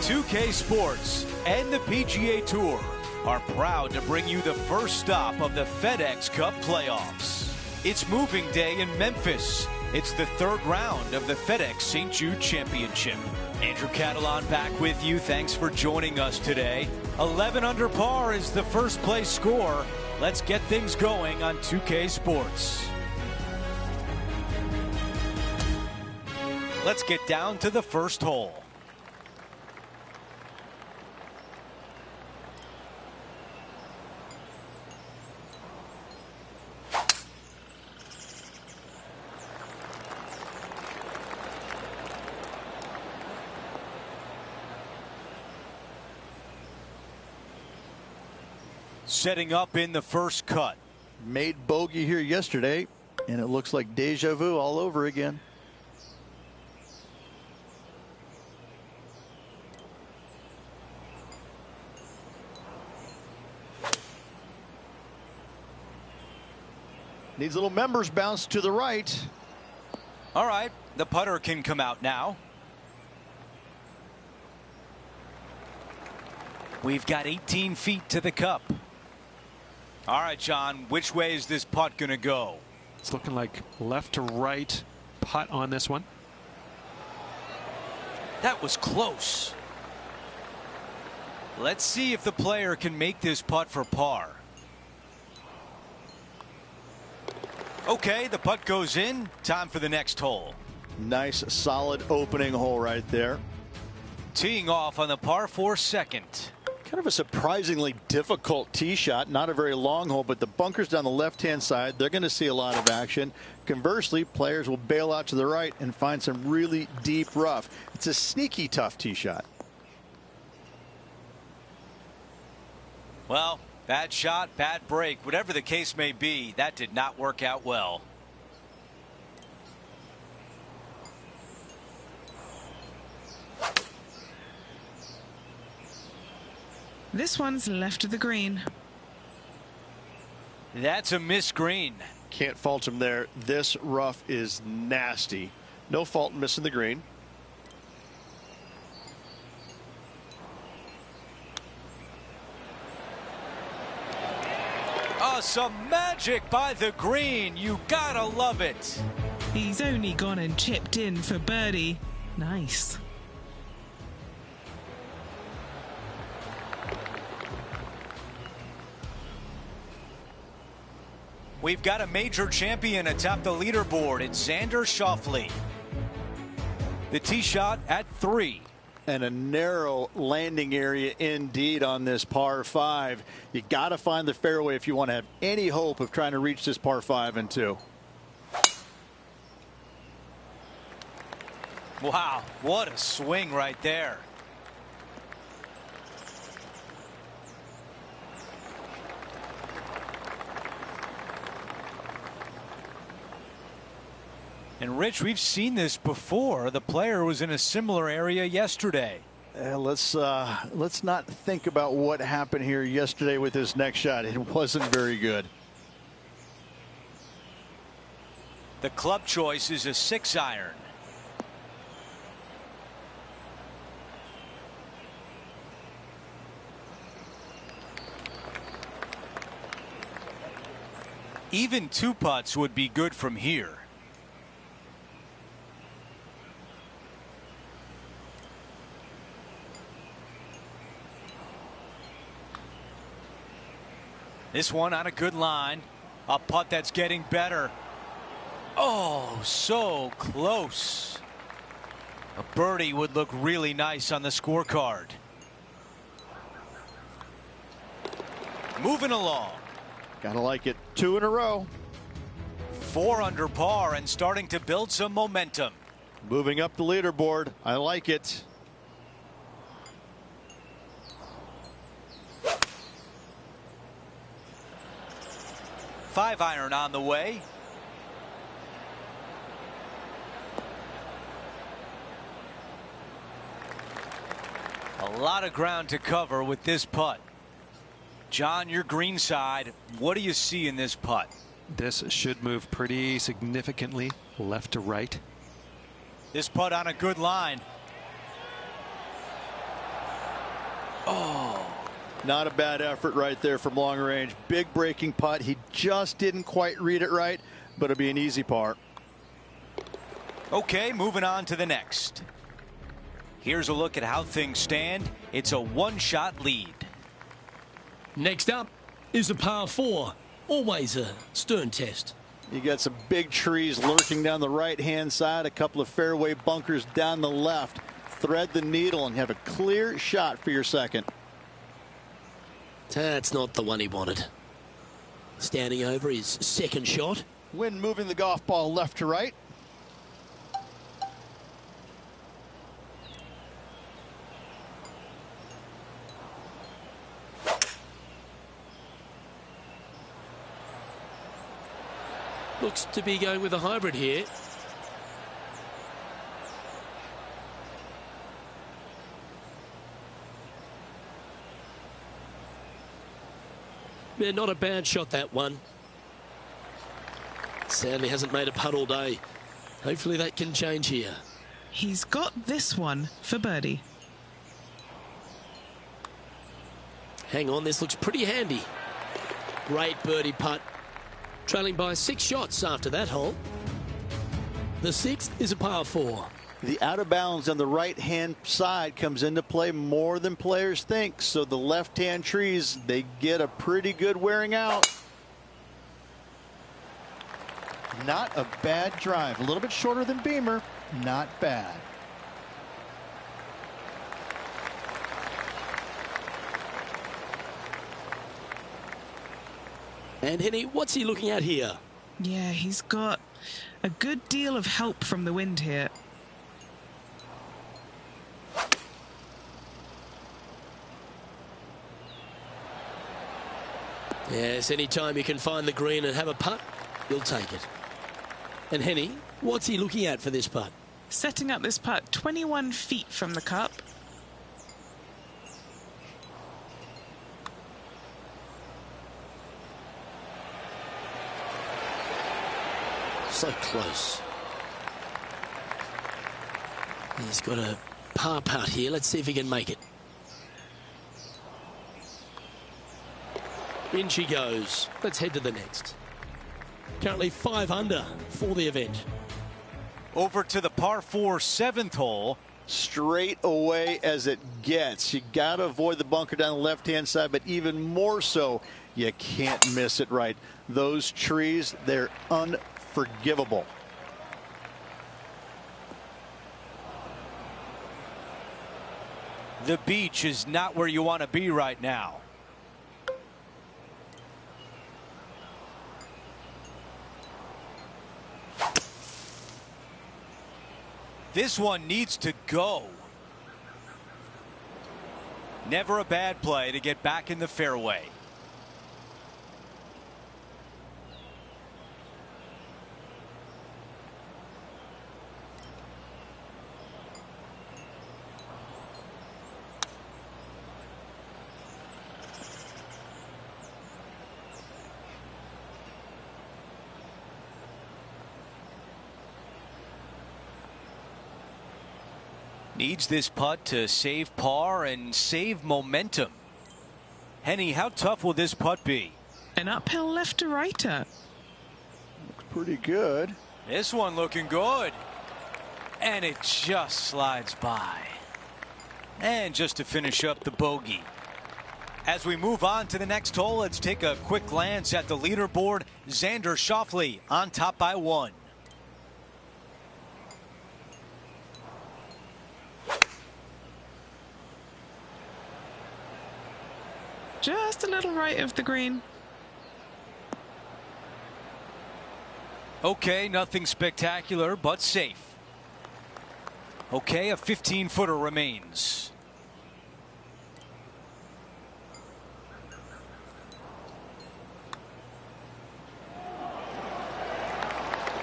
2K Sports and the PGA Tour are proud to bring you the first stop of the FedEx Cup playoffs. It's moving day in Memphis. It's the third round of the FedEx St. Jude Championship. Andrew Catalan back with you. Thanks for joining us today. 11 under par is the first place score. Let's get things going on 2K Sports. Let's get down to the first hole. Setting up in the first cut. Made bogey here yesterday, and it looks like deja vu all over again. Needs a little members bounce to the right. All right, the putter can come out now. We've got 18 feet to the cup. All right, John, which way is this putt going to go? It's looking like left to right putt on this one. That was close. Let's see if the player can make this putt for par. Okay, the putt goes in. Time for the next hole. Nice, solid opening hole right there. Teeing off on the par 4 second. Kind of a surprisingly difficult tee shot. Not a very long hole, but the bunkers down the left-hand side, they're going to see a lot of action. Conversely, players will bail out to the right and find some really deep rough. It's a sneaky tough tee shot. Well, bad shot, bad break. Whatever the case may be, that did not work out well. This one's left of the green. That's a missed green. Can't fault him there. This rough is nasty. No fault in missing the green. Oh, some magic by the green. You gotta love it. He's only gone and chipped in for birdie. Nice. We've got a major champion atop the leaderboard. It's Xander Schauffele. The tee shot at 3. And a narrow landing area indeed on this par 5. You got to find the fairway if you want to have any hope of trying to reach this par 5 and 2. Wow, what a swing right there. And Rich, we've seen this before. The player was in a similar area yesterday. Let's not think about what happened here yesterday with his next shot. It wasn't very good. The club choice is a 6-iron. Even 2 putts would be good from here. This one on a good line. A putt that's getting better. Oh, so close. A birdie would look really nice on the scorecard. Moving along. Gotta like it. 2 in a row. 4 under par and starting to build some momentum. Moving up the leaderboard. I like it. Five-iron on the way. A lot of ground to cover with this putt. John, your green side, what do you see in this putt? This should move pretty significantly left to right. This putt on a good line. Oh, not a bad effort right there from long range. Big breaking putt. He just didn't quite read it right, but it'll be an easy par. Okay, moving on to the next. Here's a look at how things stand. It's a one-shot lead. Next up is a par 4. Always a stern test. You got some big trees lurking down the right-hand side, a couple of fairway bunkers down the left. Thread the needle and have a clear shot for your second. That's not the one he wanted. Standing over his second shot. Wind moving the golf ball left to right. Looks to be going with a hybrid here. Yeah, not a bad shot, that one. Sadly hasn't made a putt all day. Hopefully that can change here. He's got this one for birdie. Hang on, this looks pretty handy. Great birdie putt. Trailing by 6 shots after that hole. The 6th is a par 4. The out of bounds on the right-hand side comes into play more than players think. So the left-hand trees, they get a pretty good wearing out. Not a bad drive. A little bit shorter than Beamer. Not bad. And Henny, what's he looking at here? Yeah, he's got a good deal of help from the wind here. Yes, any time you can find the green and have a putt, you'll take it. And Henny, what's he looking at for this putt? Setting up this putt 21 feet from the cup. So close. He's got a par putt here. Let's see if he can make it. In she goes. Let's head to the next. Currently 5 under for the event. Over to the par 4 7th hole. Straight away as it gets. You got to avoid the bunker down the left-hand side, but even more so, you can't miss it right. Those trees, they're unforgivable. The beach is not where you want to be right now. This one needs to go. Never a bad play to get back in the fairway. Needs this putt to save par and save momentum. Henny, how tough will this putt be? An uphill left to righter. Looks pretty good. This one looking good. And it just slides by. And just to finish up the bogey. As we move on to the next hole, let's take a quick glance at the leaderboard. Xander Schauffele on top by 1. Just a little right of the green. Okay, nothing spectacular, but safe. Okay, a 15-footer remains.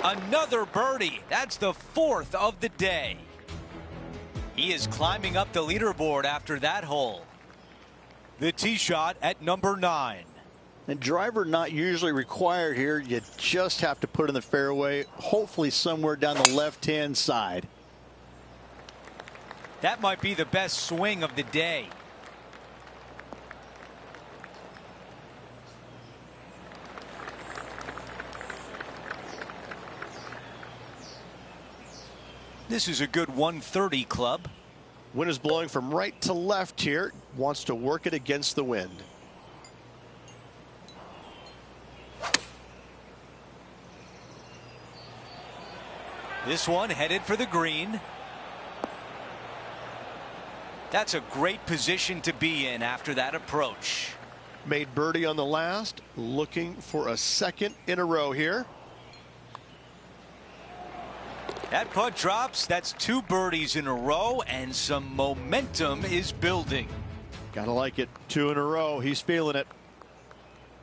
Another birdie. That's the 4th of the day. He is climbing up the leaderboard after that hole. The tee shot at number 9. And driver not usually required here. You just have to put in the fairway, hopefully somewhere down the left-hand side. That might be the best swing of the day. This is a good 130 club. Wind is blowing from right to left here. Wants to work it against the wind. This one headed for the green. That's a great position to be in after that approach. Made birdie on the last, looking for a second in a row here. That putt drops. That's 2 birdies in a row, and some momentum is building. Gotta like it. 2 in a row. He's feeling it.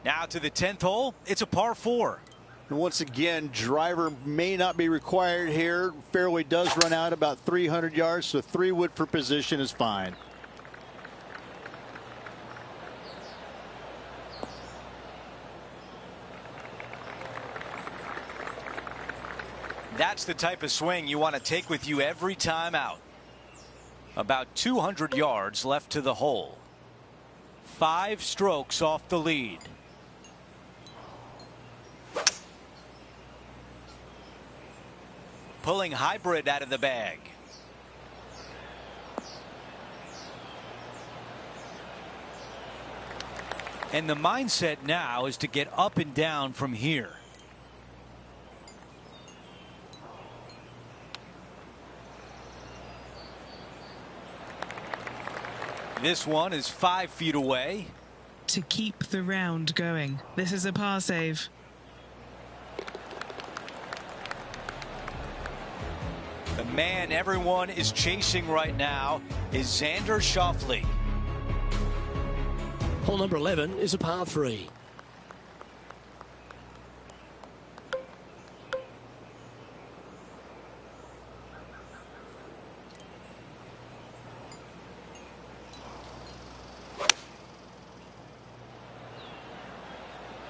Now to the 10th hole. It's a par 4. And once again, driver may not be required here. Fairway does run out about 300 yards, so 3 wood for position is fine. That's the type of swing you want to take with you every time out. About 200 yards left to the hole. 5 strokes off the lead. Pulling hybrid out of the bag. And the mindset now is to get up and down from here. This one is 5 feet away. To keep the round going. This is a par save. The man everyone is chasing right now is Xander Schauffele. Hole number 11 is a par 3.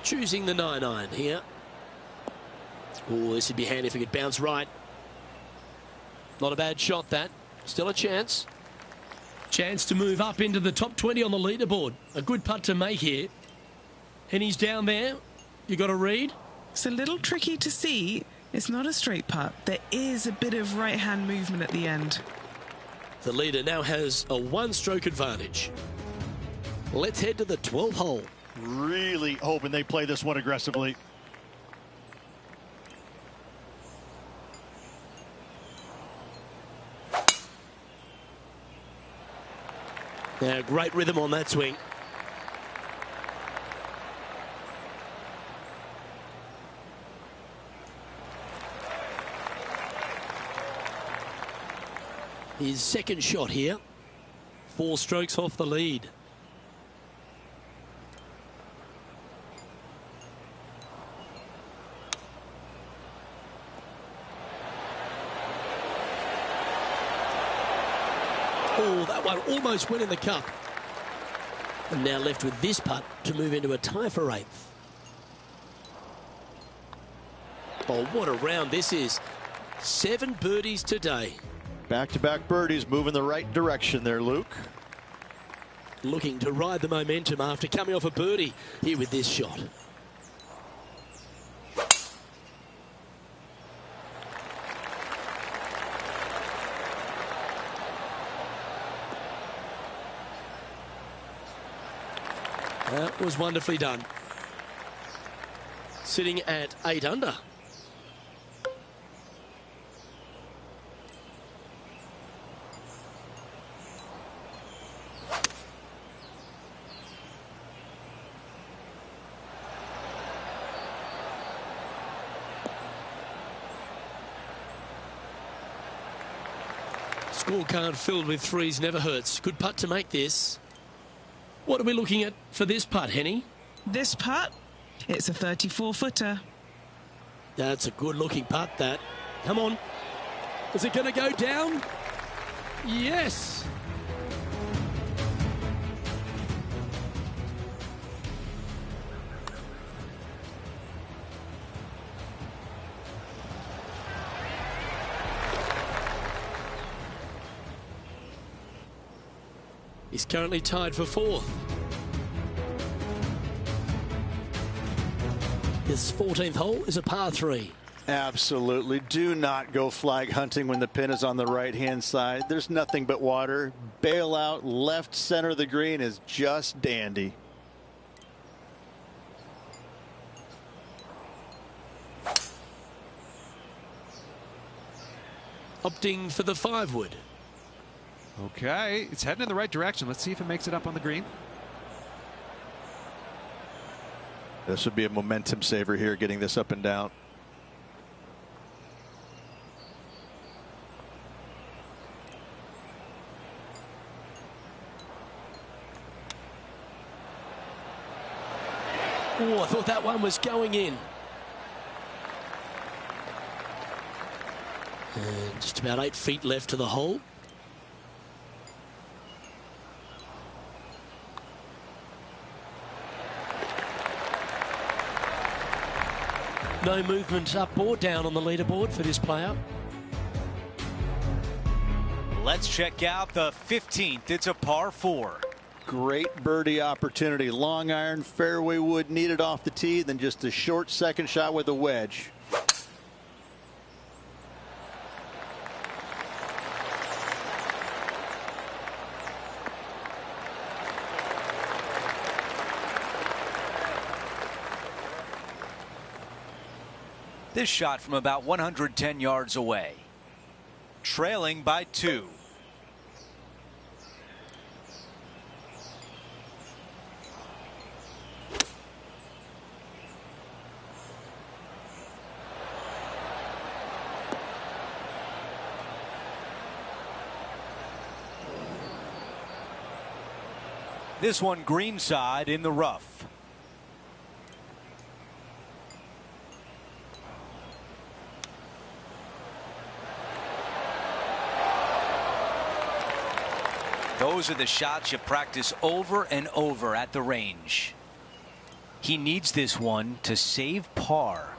Choosing the 9-iron here. Oh, this would be handy if it could bounce right. Not a bad shot, that. Still a chance. Chance to move up into the top 20 on the leaderboard. A good putt to make here. And he's down there. You got a read? It's a little tricky to see. It's not a straight putt. There is a bit of right-hand movement at the end. The leader now has a 1-stroke advantage. Let's head to the 12th hole. Really hoping they play this one aggressively. Yeah, great rhythm on that swing. His second shot here. 4 strokes off the lead. Oh, that one almost went in the cup. And now left with this putt to move into a tie for 8th. Oh, what a round this is. 7 birdies today. Back-to-back birdies moving the right direction there, Luke. Looking to ride the momentum after coming off a birdie here with this shot. That was wonderfully done. Sitting at 8 under. Scorecard filled with 3s never hurts. Good putt to make this. What are we looking at for this putt, Henny? This putt, it's a 34-footer. That's a good-looking putt, that. Come on. Is it going to go down? Yes. He's currently tied for 4th. His 14th hole is a par 3. Absolutely. Do not go flag hunting when the pin is on the right-hand side. There's nothing but water. Bail out left center of the green is just dandy. Opting for the 5-wood. Okay, it's heading in the right direction. Let's see if it makes it up on the green. This would be a momentum saver here, getting this up and down. Oh, I thought that one was going in. And just about 8 feet left to the hole. No movement up or down on the leaderboard for this player. Let's check out the 15th. It's a par 4. Great birdie opportunity. Long iron, fairway wood needed off the tee, then just a short second shot with a wedge. This shot from about 110 yards away. Trailing by 2. This one greenside in the rough. Those are the shots you practice over and over at the range. He needs this one to save par.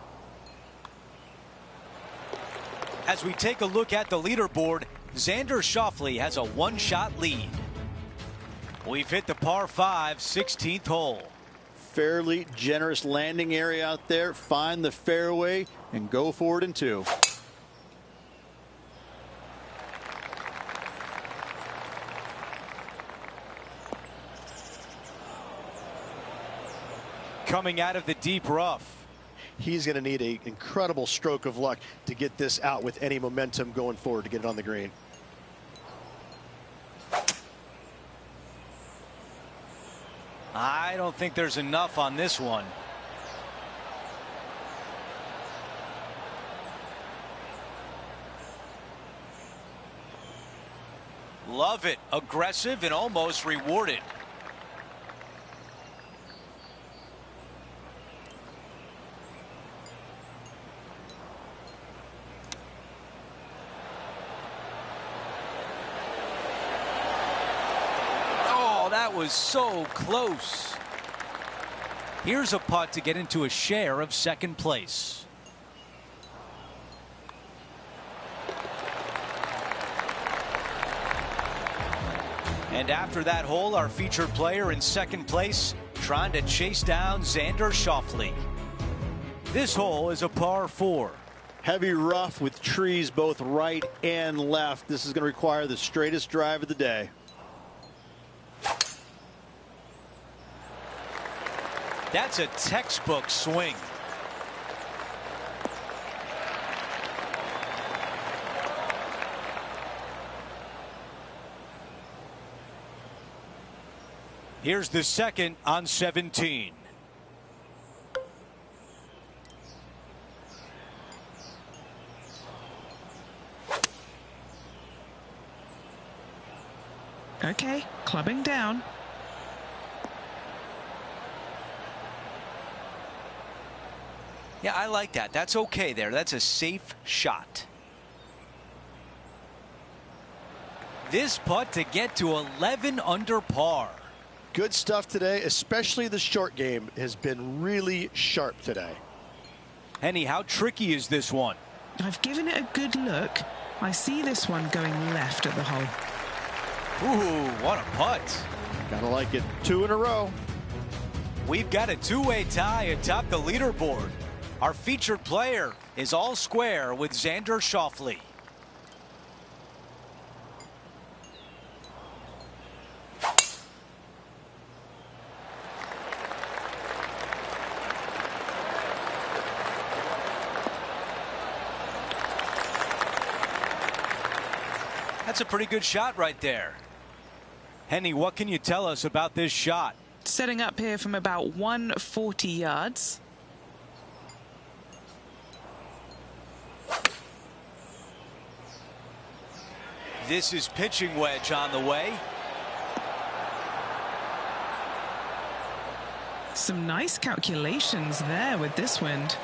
As we take a look at the leaderboard, Xander Schauffele has a 1-shot lead. We've hit the par 5 16th hole. Fairly generous landing area out there. Find the fairway and go for it in 2. Coming out of the deep rough. He's going to need an incredible stroke of luck to get this out with any momentum going forward to get it on the green. I don't think there's enough on this one. Love it. Aggressive and almost rewarded. That was so close. Here's a putt to get into a share of second place. And after that hole, our featured player in second place trying to chase down Xander Schauffele. This hole is a par 4. Heavy rough with trees both right and left. This is going to require the straightest drive of the day. That's a textbook swing. Here's the second on 17. Okay, clubbing down. Yeah, I like that. That's okay there. That's a safe shot. This putt to get to 11 under par. Good stuff today, especially the short game has been really sharp today. Henny, how tricky is this one? I've given it a good look. I see this one going left at the hole. Ooh, what a putt. Gotta like it. 2 in a row. We've got a two-way tie atop the leaderboard. Our featured player is all square with Xander Schauffele. That's a pretty good shot right there. Henny, what can you tell us about this shot? Setting up here from about 140 yards. This is pitching wedge on the way. Some nice calculations there with this wind.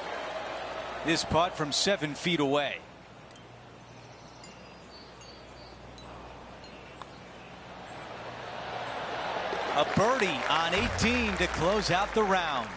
This putt from 7 feet away. A birdie on 18 to close out the round.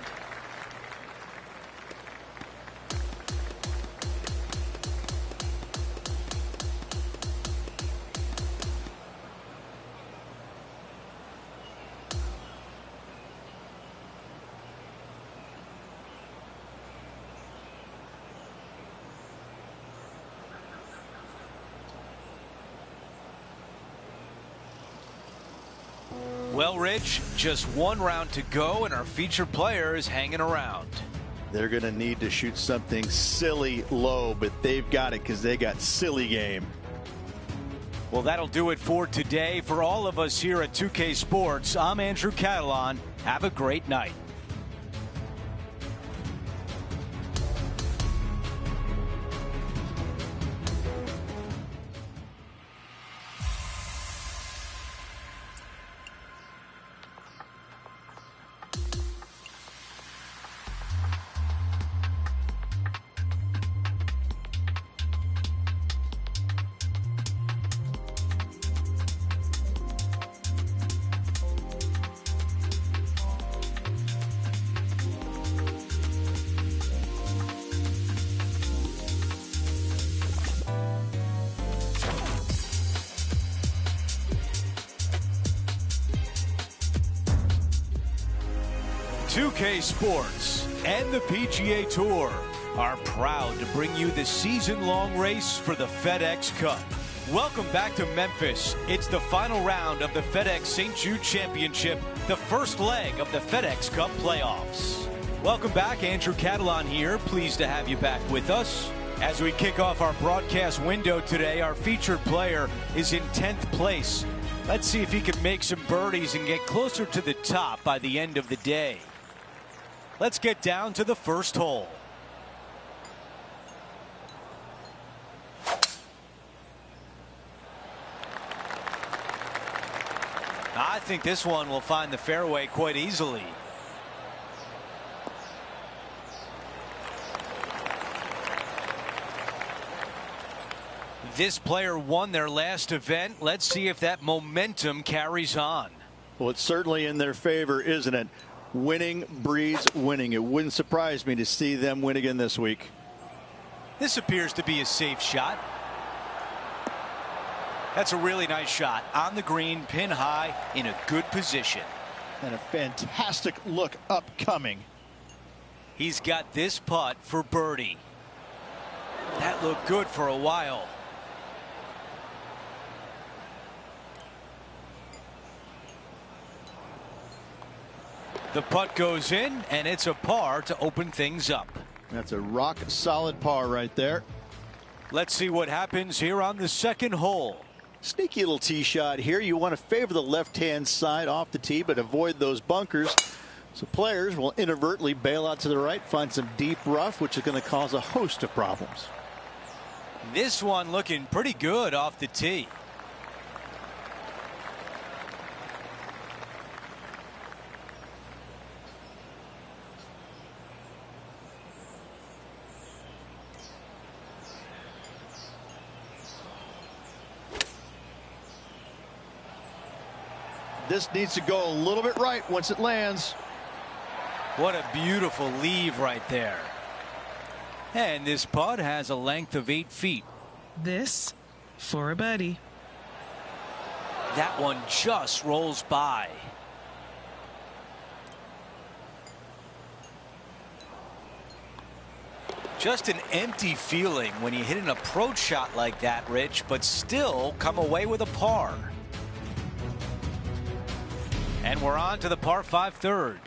Well, Rich, just one round to go, and our featured player is hanging around. They're going to need to shoot something silly low, but they've got it because they got silly game. Well, that'll do it for today. For all of us here at 2K Sports, I'm Andrew Catalan. Have a great night. .2K Sports and the PGA Tour are proud to bring you the season-long race for the FedEx Cup. Welcome back to Memphis. It's the final round of the FedEx St. Jude Championship, the first leg of the FedEx Cup playoffs. Welcome back, Andrew Catalan here. Pleased to have you back with us. As we kick off our broadcast window today, our featured player is in 10th place. Let's see if he can make some birdies and get closer to the top by the end of the day. Let's get down to the first hole. I think this one will find the fairway quite easily. This player won their last event. Let's see if that momentum carries on. Well, it's certainly in their favor, isn't it? Winning breeds winning. It wouldn't surprise me to see them win again this week. This appears to be a safe shot. That's a really nice shot on the green, pin high, in a good position. And a fantastic look upcoming. He's got this putt for birdie. That looked good for a while. The putt goes in, and it's a par to open things up. That's a rock solid par right there. Let's see what happens here on the second hole. Sneaky little tee shot here. You want to favor the left-hand side off the tee, but avoid those bunkers. So players will inadvertently bail out to the right, find some deep rough, which is going to cause a host of problems. This one looking pretty good off the tee. This needs to go a little bit right once it lands. What a beautiful leave right there. And this putt has a length of 8 feet. This for a birdie. That one just rolls by. Just an empty feeling when you hit an approach shot like that, Rich, but still come away with a par. And we're on to the par 5 third.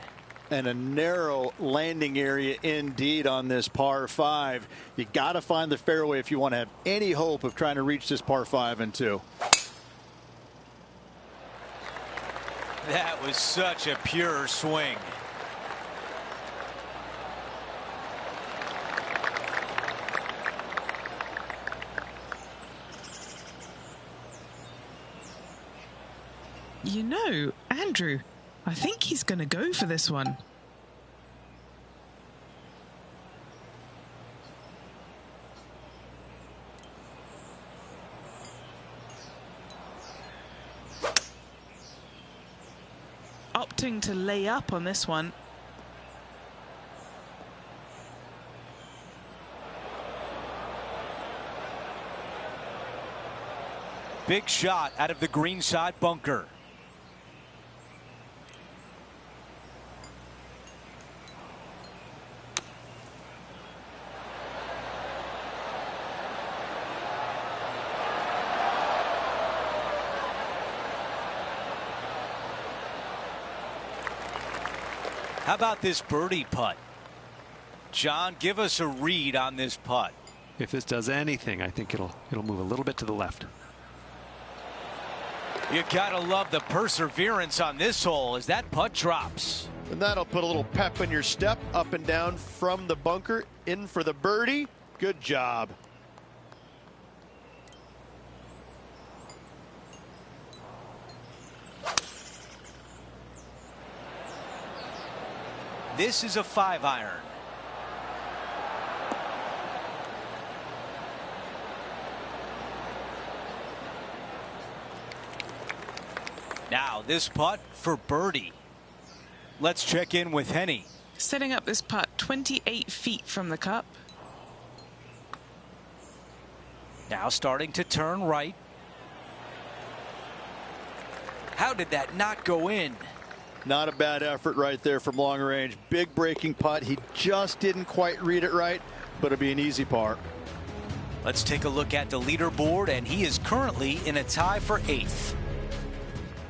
And a narrow landing area indeed on this par 5. You got to find the fairway if you want to have any hope of trying to reach this par 5 and 2. That was such a pure swing. You know, Andrew, I think he's going to go for this one. Opting to lay up on this one. Big shot out of the green side bunker. How about this birdie putt? John, give us a read on this putt. If this does anything, I think it'll move a little bit to the left. You gotta love the perseverance on this hole as that putt drops. And that'll put a little pep in your step, up and down from the bunker, in for the birdie. Good job. This is a 5-iron. Now this putt for birdie. Let's check in with Henny. Setting up this putt 28 feet from the cup. Now starting to turn right. How did that not go in? Not a bad effort right there from long range. Big breaking putt. He just didn't quite read it right, but it'll be an easy par. Let's take a look at the leaderboard, and he is currently in a tie for 8th.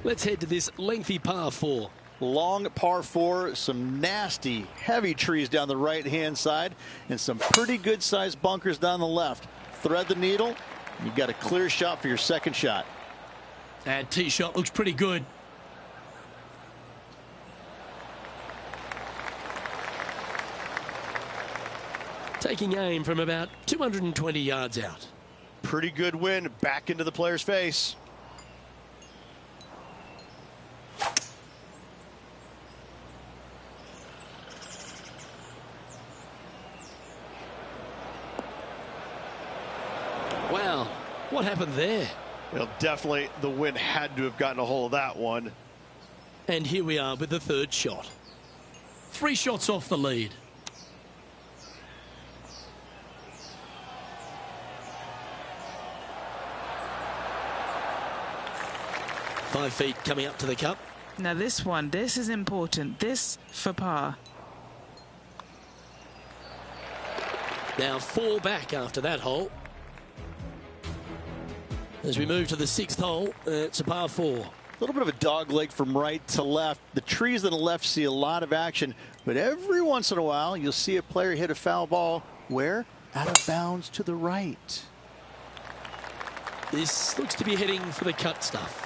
Let's head to this lengthy par 4. Long par 4, some nasty, heavy trees down the right-hand side, and some pretty good-sized bunkers down the left. Thread the needle, you got a clear shot for your second shot. And tee shot looks pretty good. Taking aim from about 220 yards out. Pretty good win back into the player's face. Wow, what happened there? Well, definitely the wind had to have gotten a hold of that one. And here we are with the third shot. 3 shots off the lead. Five feet coming up to the cup. Now this is important. This for par. Now 4 back after that hole. As we move to the 6th hole, it's a par 4. A little bit of a dog leg from right to left. The trees on the left see a lot of action, but every once in a while you'll see a player hit a foul ball where? Out of bounds to the right. This looks to be heading for the cut stuff.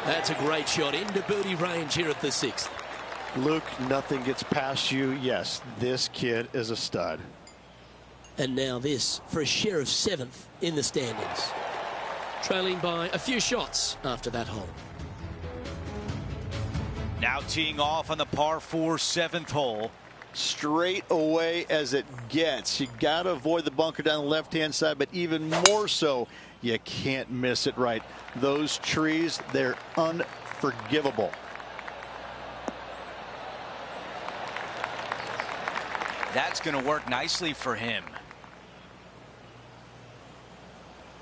That's a great shot into birdie range here at the 6th. Luke, nothing gets past you. Yes, this kid is a stud. And now this for a share of 7th in the standings. Trailing by a few shots after that hole. Now teeing off on the par 4 7th hole. Straight away as it gets. You got to avoid the bunker down the left-hand side, but even more so, you can't miss it right. Those trees, they're unforgivable. That's going to work nicely for him.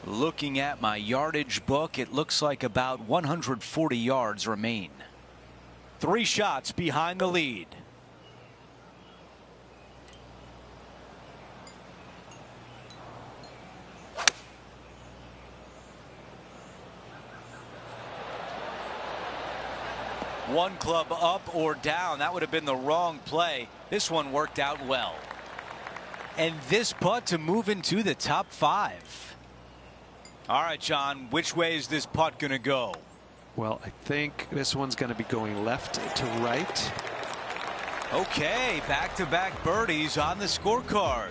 Looking at my yardage book, it looks like about 140 yards remain. 3 shots behind the lead. One club up or down. That would have been the wrong play. This one worked out well. And this putt to move into the top 5. All right, John, which way is this putt going to go? Well, I think this one's going to be going left to right. Okay, back-to-back birdies on the scorecard.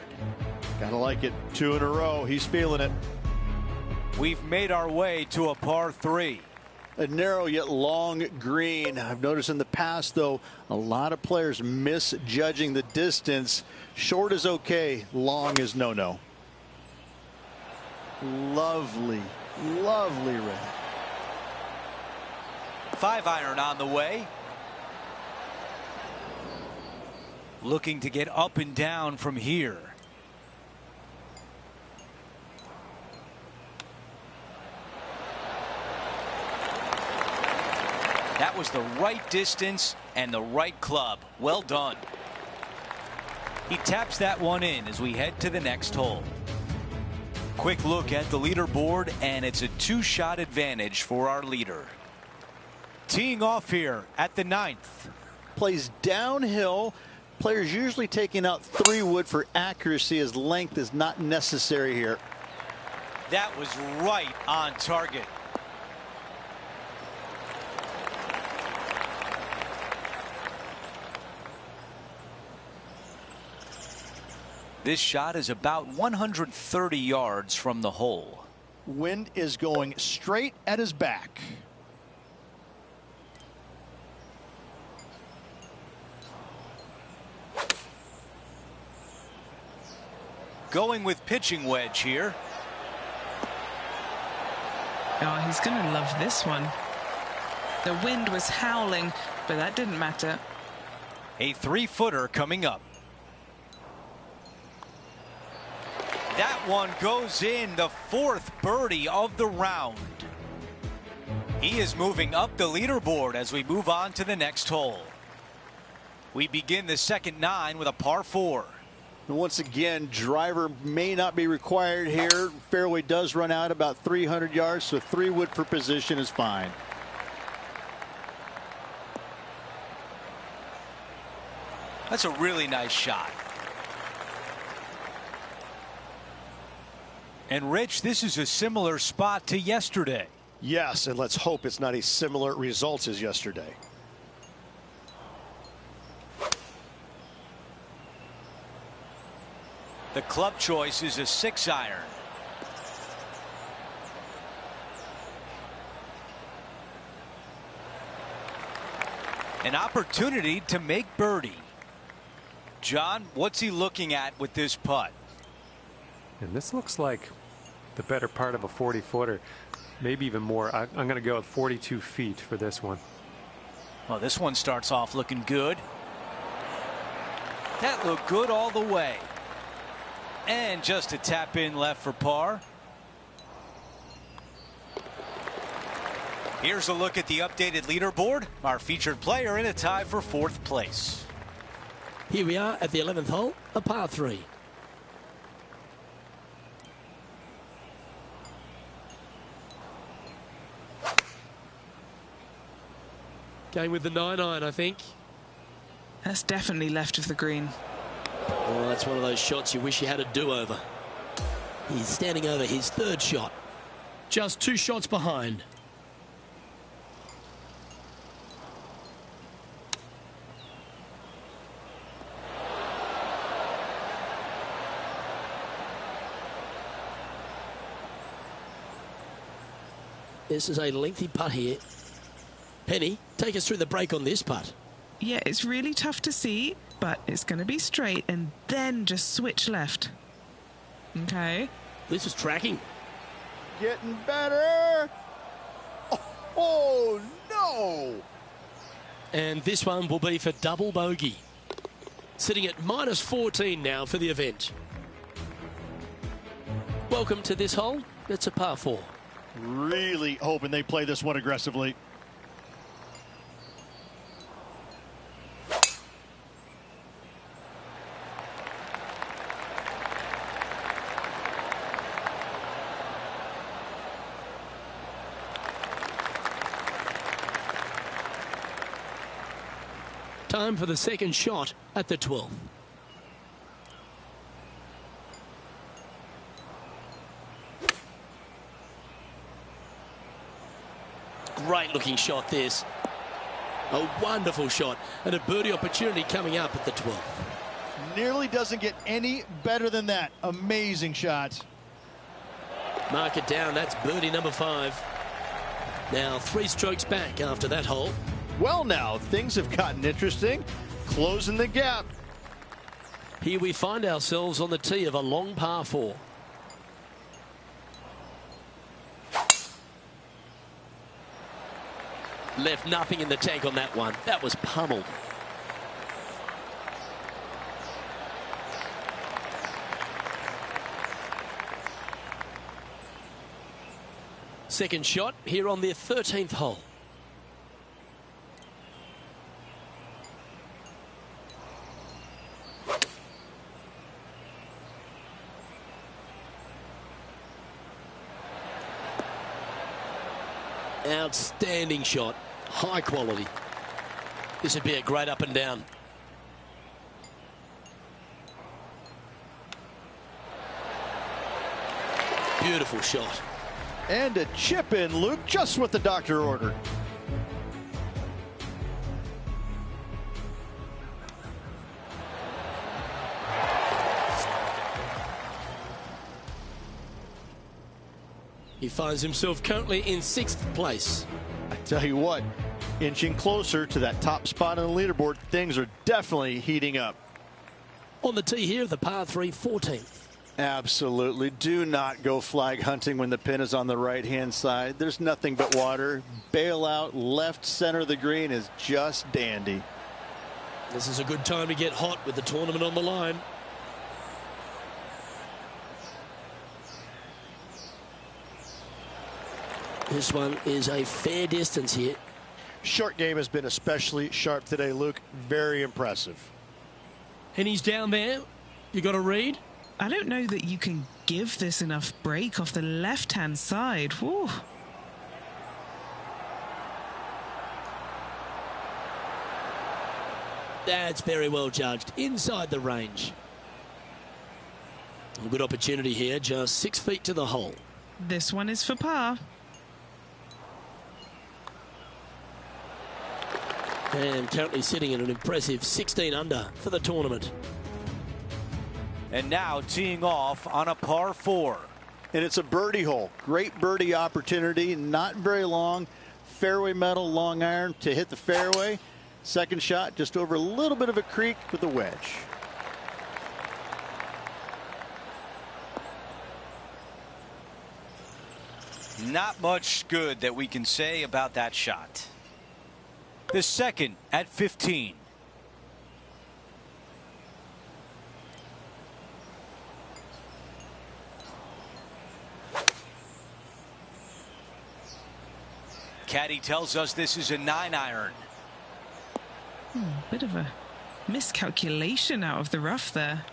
Gotta like it. 2 in a row. He's feeling it. We've made our way to a par 3. A narrow yet long green. I've noticed in the past, though, a lot of players misjudging the distance. Short is okay. Long is no-no. Lovely, lovely red. 5-iron on the way. Looking to get up and down from here. That was the right distance and the right club. Well done. He taps that one in as we head to the next hole. Quick look at the leaderboard, and it's a 2-shot advantage for our leader. Teeing off here at the 9th. Plays downhill. Players usually taking out 3-wood for accuracy, as length is not necessary here. That was right on target. This shot is about 130 yards from the hole. Wind is going straight at his back. Going with pitching wedge here. Oh, he's going to love this one. The wind was howling, but that didn't matter. A 3-footer coming up. That one goes in, the 4th birdie of the round. He is moving up the leaderboard as we move on to the next hole. We begin the second 9 with a par 4. And once again, driver may not be required here. Fairway does run out about 300 yards, so 3-wood for position is fine. That's a really nice shot. And Rich, this is a similar spot to yesterday. Yes, and let's hope it's not a similar result as yesterday. The club choice is a 6-iron. An opportunity to make birdie. John, what's he looking at with this putt? And this looks like the better part of a 40-footer, maybe even more. I'm going to go with 42 feet for this one. Well, this one starts off looking good. That looked good all the way. And just a tap in left for par. Here's a look at the updated leaderboard. Our featured player in a tie for 4th place. Here we are at the 11th hole, a par 3. Going with the 9-iron, I think. That's definitely left of the green. Oh, that's one of those shots you wish you had a do-over. He's standing over his 3rd shot. Just 2 shots behind. This is a lengthy putt here. Penny, take us through the break on this putt. Yeah, it's really tough to see, but it's going to be straight and then just switch left. Okay. This is tracking. getting better. Oh, no. And this one will be for double bogey. Sitting at -14 now for the event. Welcome to this hole. It's a par 4. Really hoping they play this one aggressively. Time for the second shot at the 12th. Great looking shot this. A wonderful shot and a birdie opportunity coming up at the 12th. Nearly doesn't get any better than that. Amazing shot. Mark it down. That's birdie number 5. Now 3 strokes back after that hole. Well, now things have gotten interesting. Closing the gap. Here we find ourselves on the tee of a long par 4. Left nothing in the tank on that one. That was pummeled. Second shot here on the 13th hole. Outstanding shot. High quality. This would be a great up and down. Beautiful shot. And a chip in, Luke, just what the doctor ordered. He finds himself currently in 6th place. I tell you what, inching closer to that top spot on the leaderboard, things are definitely heating up. On the tee here, the par 3 14th. Absolutely. Do not go flag hunting when the pin is on the right-hand side. There's nothing but water. Bail out left center of the green is just dandy. This is a good time to get hot with the tournament on the line. This one is a fair distance here. Short game has been especially sharp today, Luke. Very impressive. And he's down there. You got a read? I don't know that you can give this enough break off the left-hand side. Woo. That's very well judged. Inside the range. A good opportunity here. Just 6 feet to the hole. This one is for par. And currently sitting at an impressive 16 under for the tournament. And now teeing off on a par 4. And it's a birdie hole. Great birdie opportunity. Not very long. Fairway metal, long iron to hit the fairway. Second shot just over a little bit of a creek with a wedge. Not much good that we can say about that shot. The second at 15. Caddy tells us this is a 9-iron. Bit of a miscalculation out of the rough there.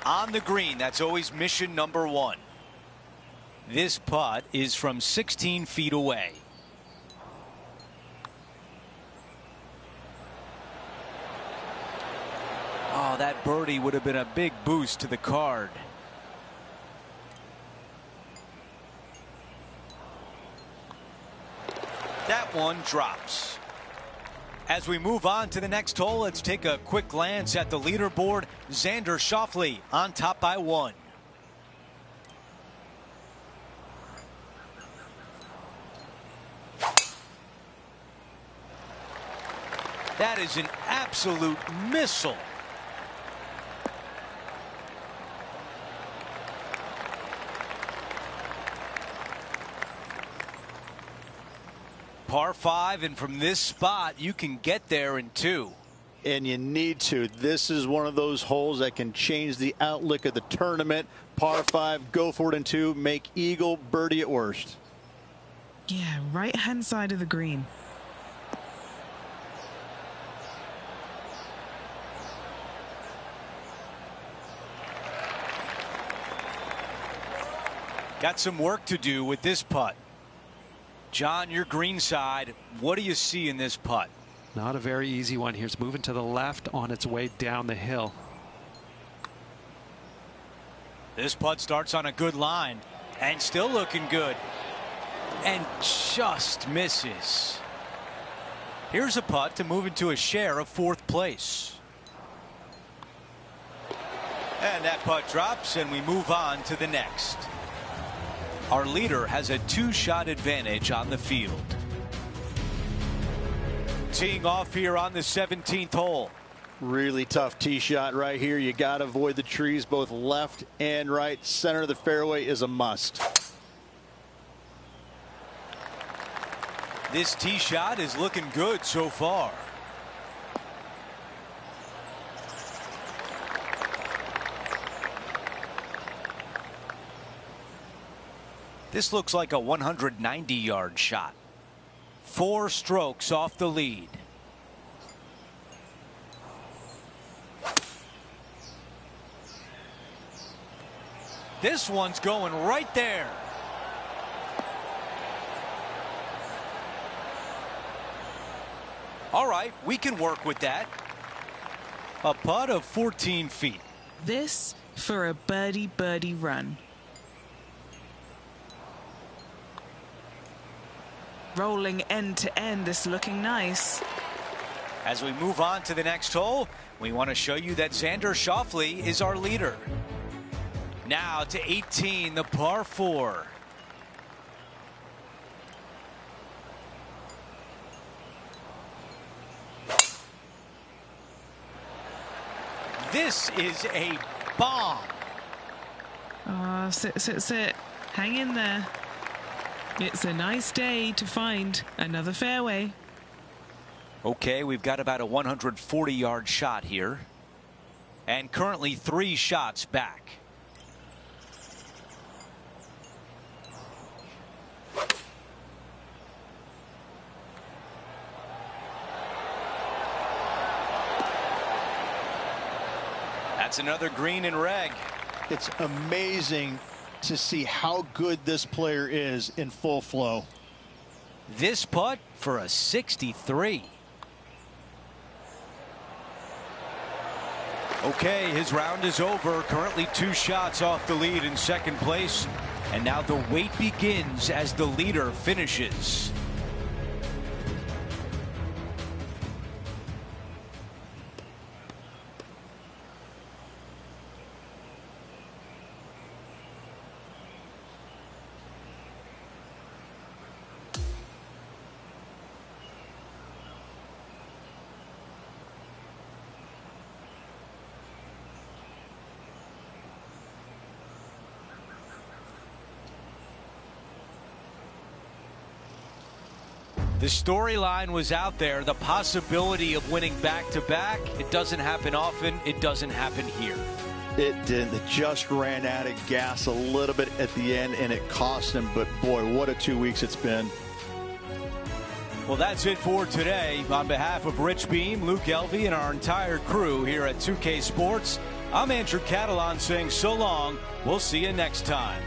On the green, that's always mission number 1. This putt is from 16 feet away. Oh, that birdie would have been a big boost to the card. That one drops. As we move on to the next hole, let's take a quick glance at the leaderboard. Xander Schauffele on top by 1. That is an absolute missile. par 5, and from this spot, you can get there in 2. And you need to. This is one of those holes that can change the outlook of the tournament. Par 5, go for it in 2, make eagle, birdie at worst. Yeah, right-hand side of the green. Got some work to do with this putt. John, your green side, what do you see in this putt? Not a very easy one here. It's moving to the left on its way down the hill. This putt starts on a good line and still looking good and just misses. Here's a putt to move into a share of 4th place. And that putt drops and we move on to the next. Our leader has a 2-shot advantage on the field. Teeing off here on the 17th hole. Really tough tee shot right here. You got to avoid the trees both left and right. Center of the fairway is a must. This tee shot is looking good so far. This looks like a 190-yard shot. 4 strokes off the lead. This one's going right there. All right, we can work with that. A putt of 14 feet. This for a birdie run. Rolling end to end, this looking nice. As we move on to the next hole, we want to show you that Xander Schauffele is our leader. Now to 18, the par 4. This is a bomb. Oh, sit. Hang in there. It's a nice day to find another fairway. Okay, we've got about a 140-yard shot here. And currently 3 shots back. That's another green and reg. It's amazing to see how good this player is in full flow. This putt for a 63. Okay, his round is over. Currently 2 shots off the lead in 2nd place. And now the wait begins as the leader finishes. The storyline was out there, the possibility of winning back-to-back. It doesn't happen often. It doesn't happen here. It didn't. It just ran out of gas a little bit at the end, and it cost him. But, boy, what a 2 weeks it's been. Well, that's it for today. On behalf of Rich Beam, Luke Elvey, and our entire crew here at 2K Sports, I'm Andrew Catalan saying so long. We'll see you next time.